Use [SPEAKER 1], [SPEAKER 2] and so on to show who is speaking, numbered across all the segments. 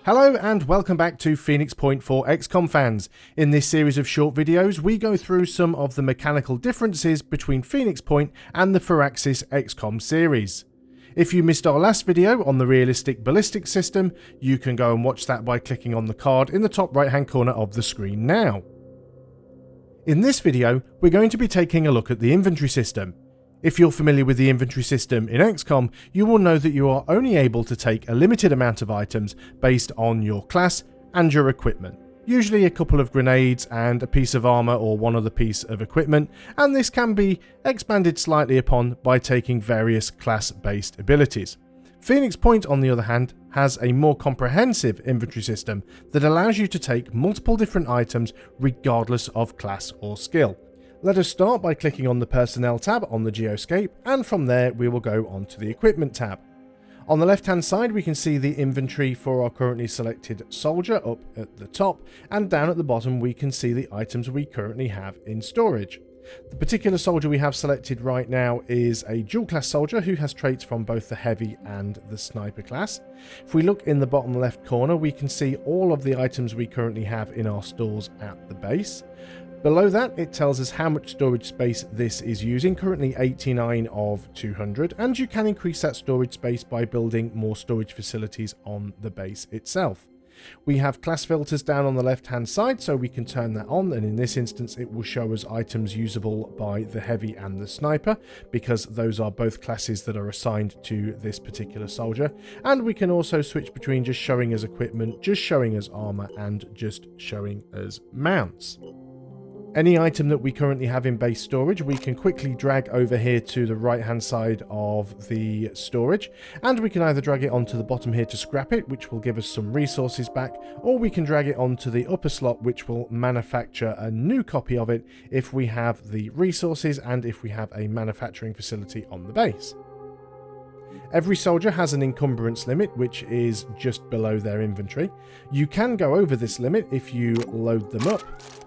[SPEAKER 1] Hello and welcome back to Phoenix Point for XCOM fans. In this series of short videos, we go through some of the mechanical differences between Phoenix Point and the Firaxis XCOM series. If you missed our last video on the realistic ballistic system, you can go and watch that by clicking on the card in the top right hand corner of the screen now. In this video, we're going to be taking a look at the inventory system. If you're familiar with the inventory system in XCOM, you will know that you are only able to take a limited amount of items based on your class and your equipment. Usually a couple of grenades and a piece of armor or one other piece of equipment, and this can be expanded slightly upon by taking various class-based abilities. Phoenix Point, on the other hand, has a more comprehensive inventory system that allows you to take multiple different items regardless of class or skill. Let us start by clicking on the Personnel tab on the Geoscape, and from there we will go on to the Equipment tab. On the left hand side we can see the inventory for our currently selected soldier up at the top, and down at the bottom we can see the items we currently have in storage. The particular soldier we have selected right now is a dual class soldier who has traits from both the heavy and the sniper class. If we look in the bottom left corner we can see all of the items we currently have in our stores at the base. Below that, it tells us how much storage space this is using, currently 89 of 200, and you can increase that storage space by building more storage facilities on the base itself. We have class filters down on the left hand side, so we can turn that on, and in this instance it will show us items usable by the heavy and the sniper, because those are both classes that are assigned to this particular soldier. And we can also switch between just showing us equipment, just showing us armor, and just showing us mounts. Any item that we currently have in base storage, we can quickly drag over here to the right hand side of the storage, and we can either drag it onto the bottom here to scrap it, which will give us some resources back, or we can drag it onto the upper slot, which will manufacture a new copy of it if we have the resources and if we have a manufacturing facility on the base. Every soldier has an encumbrance limit, which is just below their inventory. You can go over this limit if you load them up,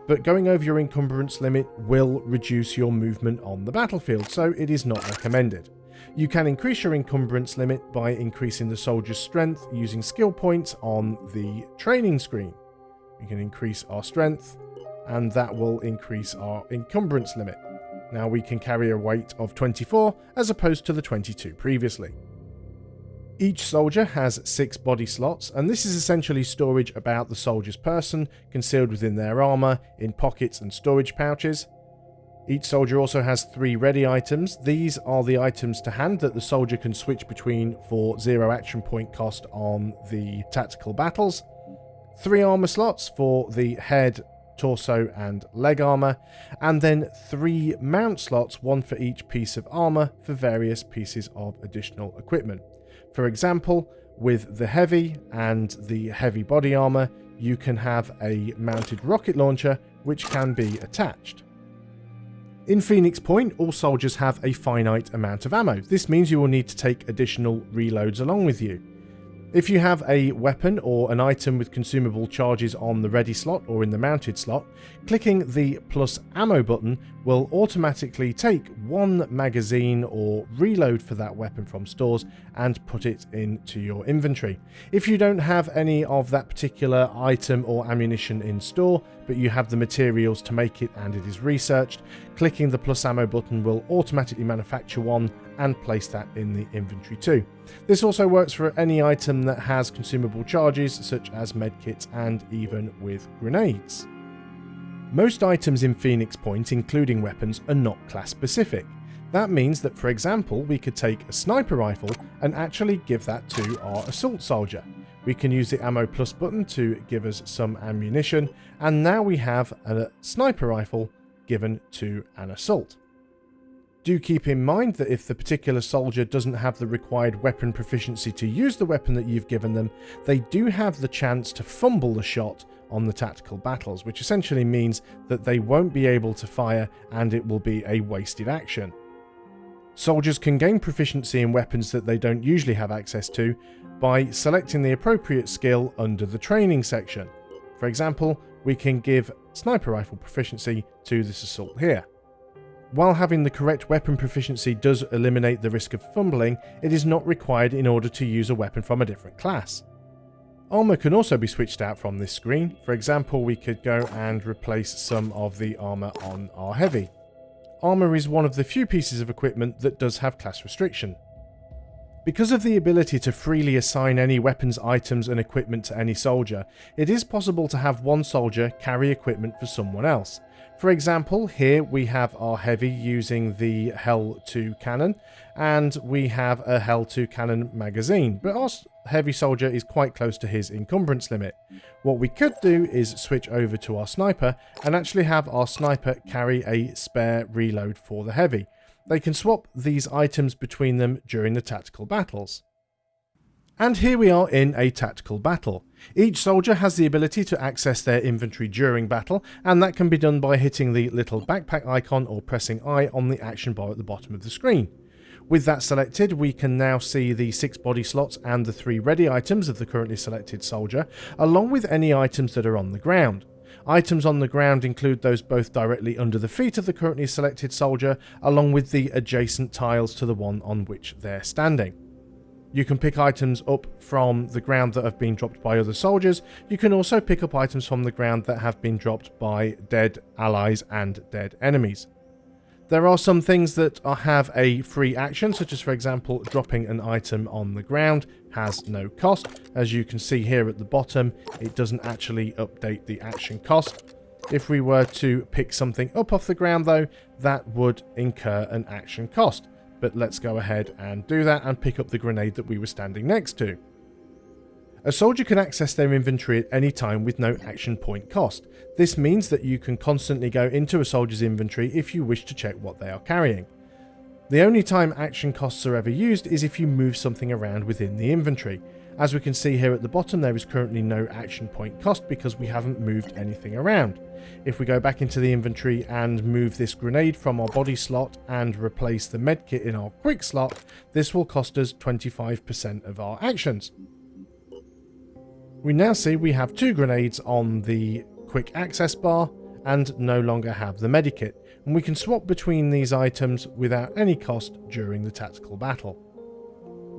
[SPEAKER 1] but going over your encumbrance limit will reduce your movement on the battlefield, so it is not recommended. You can increase your encumbrance limit by increasing the soldier's strength using skill points on the training screen. We can increase our strength, and that will increase our encumbrance limit. Now we can carry a weight of 24 as opposed to the 22 previously. Each soldier has 6 body slots, and this is essentially storage about the soldier's person, concealed within their armor, in pockets and storage pouches. Each soldier also has 3 ready items. These are the items to hand that the soldier can switch between for 0 action point cost on the tactical battles. 3 armor slots for the head, torso and leg armor, and then 3 mount slots, 1 for each piece of armor for various pieces of additional equipment. For example, with the heavy and the heavy body armor, you can have a mounted rocket launcher which can be attached. In Phoenix Point, all soldiers have a finite amount of ammo. This means you will need to take additional reloads along with you. If you have a weapon or an item with consumable charges on the ready slot or in the mounted slot, clicking the plus ammo button will automatically take 1 magazine or reload for that weapon from stores and put it into your inventory. If you don't have any of that particular item or ammunition in store, but you have the materials to make it and it is researched, clicking the plus ammo button will automatically manufacture one and place that in the inventory too. This also works for any item that has consumable charges such as medkits and even with grenades. Most items in Phoenix Point, including weapons, are not class specific. That means that, for example, we could take a sniper rifle and actually give that to our assault soldier. We can use the ammo plus button to give us some ammunition, and now we have a sniper rifle given to an assault. Do keep in mind that if the particular soldier doesn't have the required weapon proficiency to use the weapon that you've given them, they do have the chance to fumble the shot on the tactical battles, which essentially means that they won't be able to fire and it will be a wasted action. Soldiers can gain proficiency in weapons that they don't usually have access to by selecting the appropriate skill under the training section. For example, we can give sniper rifle proficiency to this assault here. While having the correct weapon proficiency does eliminate the risk of fumbling, it is not required in order to use a weapon from a different class. Armour can also be switched out from this screen. For example, we could go and replace some of the armour on our heavy. Armour is one of the few pieces of equipment that does have class restriction. Because of the ability to freely assign any weapons, items and equipment to any soldier, it is possible to have one soldier carry equipment for someone else. For example, here we have our heavy using the Hell 2 cannon, and we have a Hell 2 cannon magazine, but our heavy soldier is quite close to his encumbrance limit. What we could do is switch over to our sniper and actually have our sniper carry a spare reload for the heavy. They can swap these items between them during the tactical battles. And here we are in a tactical battle. Each soldier has the ability to access their inventory during battle, and that can be done by hitting the little backpack icon or pressing I on the action bar at the bottom of the screen. With that selected, we can now see the 6 body slots and the 3 ready items of the currently selected soldier, along with any items that are on the ground. Items on the ground include those both directly under the feet of the currently selected soldier, along with the adjacent tiles to the one on which they're standing. You can pick items up from the ground that have been dropped by other soldiers. You can also pick up items from the ground that have been dropped by dead allies and dead enemies. There are some things that have a free action, such as, for example, dropping an item on the ground has no cost. As you can see here at the bottom, it doesn't actually update the action cost. If we were to pick something up off the ground, though, that would incur an action cost. But let's go ahead and do that and pick up the grenade that we were standing next to. A soldier can access their inventory at any time with no action point cost. This means that you can constantly go into a soldier's inventory if you wish to check what they are carrying. The only time action costs are ever used is if you move something around within the inventory. As we can see here at the bottom, there is currently no action point cost because we haven't moved anything around. If we go back into the inventory and move this grenade from our body slot and replace the medkit in our quick slot, this will cost us 25% of our actions. We now see we have 2 grenades on the quick access bar and no longer have the medikit, and we can swap between these items without any cost during the tactical battle.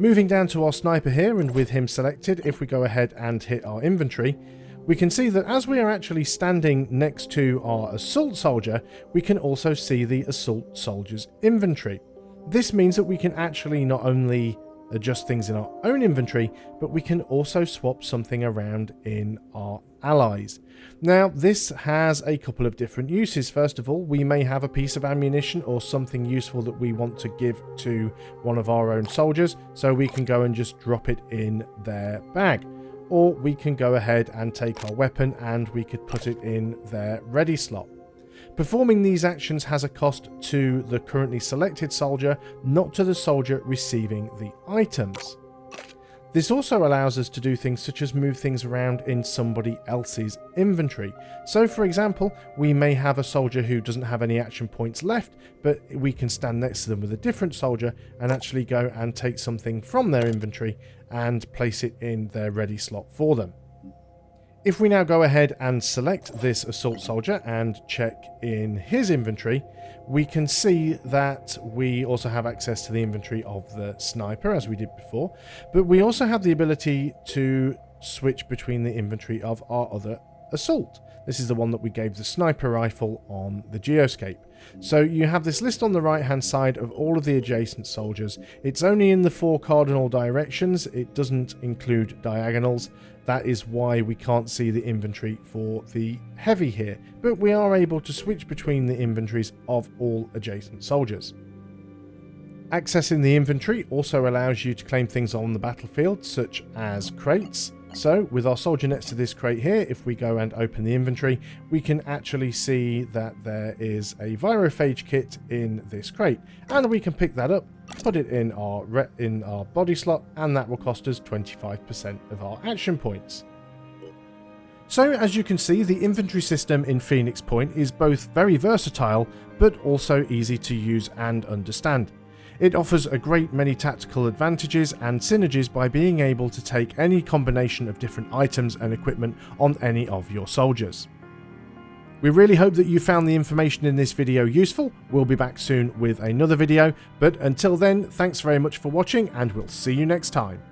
[SPEAKER 1] Moving down to our sniper here, and with him selected, if we go ahead and hit our inventory, we can see that as we are actually standing next to our assault soldier, we can also see the assault soldier's inventory. This means that we can actually not only adjust things in our own inventory, but we can also swap something around in our allies. Now, this has a couple of different uses. First of all, we may have a piece of ammunition or something useful that we want to give to one of our own soldiers, so we can go and just drop it in their bag. Or we can go ahead and take our weapon and we could put it in their ready slot. Performing these actions has a cost to the currently selected soldier, not to the soldier receiving the items. This also allows us to do things such as move things around in somebody else's inventory. So for example, we may have a soldier who doesn't have any action points left, but we can stand next to them with a different soldier and actually go and take something from their inventory and place it in their ready slot for them. If we now go ahead and select this assault soldier and check in his inventory, we can see that we also have access to the inventory of the sniper, as we did before, but we also have the ability to switch between the inventory of our other assault. This is the one that we gave the sniper rifle on the geoscape. So you have this list on the right hand side of all of the adjacent soldiers. It's only in the 4 cardinal directions, it doesn't include diagonals. That is why we can't see the inventory for the heavy here, but we are able to switch between the inventories of all adjacent soldiers. Accessing the inventory also allows you to claim things on the battlefield, such as crates. So with our soldier next to this crate here, if we go and open the inventory, we can actually see that there is a virophage kit in this crate, and we can pick that up, put it in our body slot, and that will cost us 25% of our action points. So as you can see, the inventory system in Phoenix Point is both very versatile, but also easy to use and understand. It offers a great many tactical advantages and synergies by being able to take any combination of different items and equipment on any of your soldiers. We really hope that you found the information in this video useful. We'll be back soon with another video, but until then, thanks very much for watching and we'll see you next time.